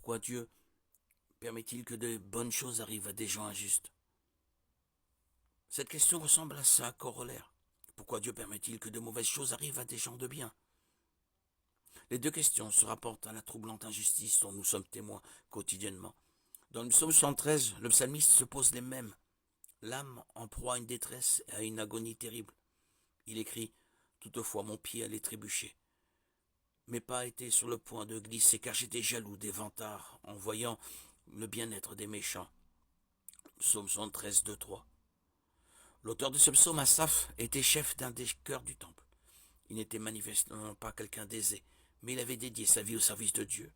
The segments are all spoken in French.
Pourquoi Dieu permet-il que de bonnes choses arrivent à des gens injustes? Cette question ressemble à sa corollaire. Pourquoi Dieu permet-il que de mauvaises choses arrivent à des gens de bien? Les deux questions se rapportent à la troublante injustice dont nous sommes témoins quotidiennement. Dans le psaume 73, le psalmiste se pose les mêmes. L'âme en proie à une détresse et à une agonie terrible. Il écrit « Toutefois mon pied allait trébucher. Mes pas étaient sur le point de glisser car j'étais jaloux des vantards en voyant le bien-être des méchants. » Psaume 73, 2, 3. L'auteur de ce psaume, Asaph, était chef d'un des chœurs du temple. Il n'était manifestement pas quelqu'un d'aisé, mais il avait dédié sa vie au service de Dieu.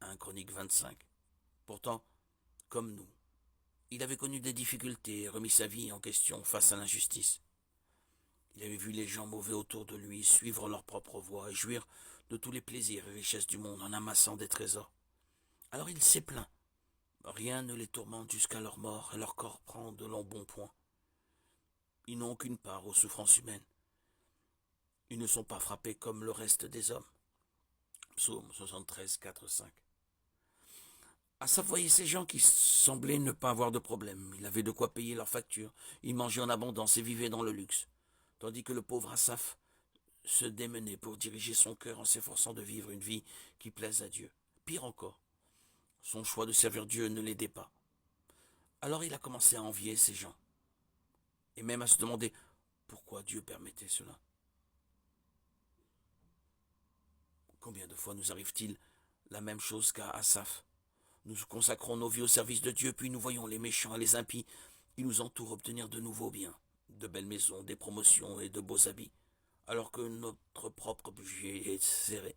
1 Chronique 25. Pourtant, comme nous, il avait connu des difficultés et remis sa vie en question face à l'injustice. Il avait vu les gens mauvais autour de lui suivre leur propre voie et jouir de tous les plaisirs et richesses du monde en amassant des trésors. Alors il s'est plaint. Rien ne les tourmente jusqu'à leur mort et leur corps prend de l'embonpoint. Ils n'ont aucune part aux souffrances humaines. Ils ne sont pas frappés comme le reste des hommes. Psaume 73, 4, 5. Asaph voyait ces gens qui semblaient ne pas avoir de problème. Il avait de quoi payer leurs factures. Ils mangeaient en abondance et vivaient dans le luxe. Tandis que le pauvre Asaph se démenait pour diriger son cœur en s'efforçant de vivre une vie qui plaise à Dieu. Pire encore, son choix de servir Dieu ne l'aidait pas. Alors il a commencé à envier ces gens. Et même à se demander pourquoi Dieu permettait cela. Combien de fois nous arrive-t-il la même chose qu'à Asaph? Nous consacrons nos vies au service de Dieu, puis nous voyons les méchants et les impies qui nous entourent obtenir de nouveaux biens, de belles maisons, des promotions et de beaux habits, alors que notre propre budget est serré.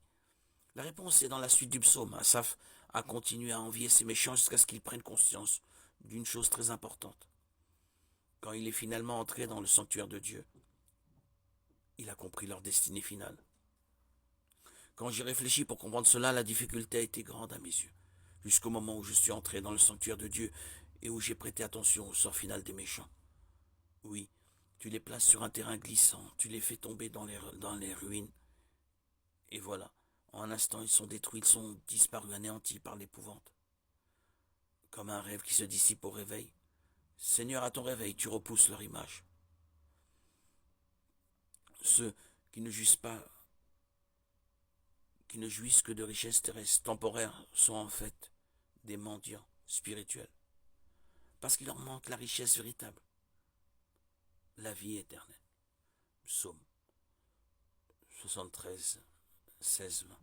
La réponse est dans la suite du psaume. Asaph a continué à envier ces méchants jusqu'à ce qu'ils prennent conscience d'une chose très importante. Quand il est finalement entré dans le sanctuaire de Dieu, il a compris leur destinée finale. Quand j'y réfléchis pour comprendre cela, la difficulté a été grande à mes yeux, jusqu'au moment où je suis entré dans le sanctuaire de Dieu et où j'ai prêté attention au sort final des méchants. Oui, tu les places sur un terrain glissant, tu les fais tomber dans les ruines, et voilà, en un instant ils sont détruits, ils sont disparus, anéantis par l'épouvante. Comme un rêve qui se dissipe au réveil. Seigneur, à ton réveil, tu repousses leur image. Ceux qui ne jouissent que de richesses terrestres temporaires sont en fait des mendiants spirituels. Parce qu'il leur manque la richesse véritable, la vie éternelle. Psaume 73, 16, 20.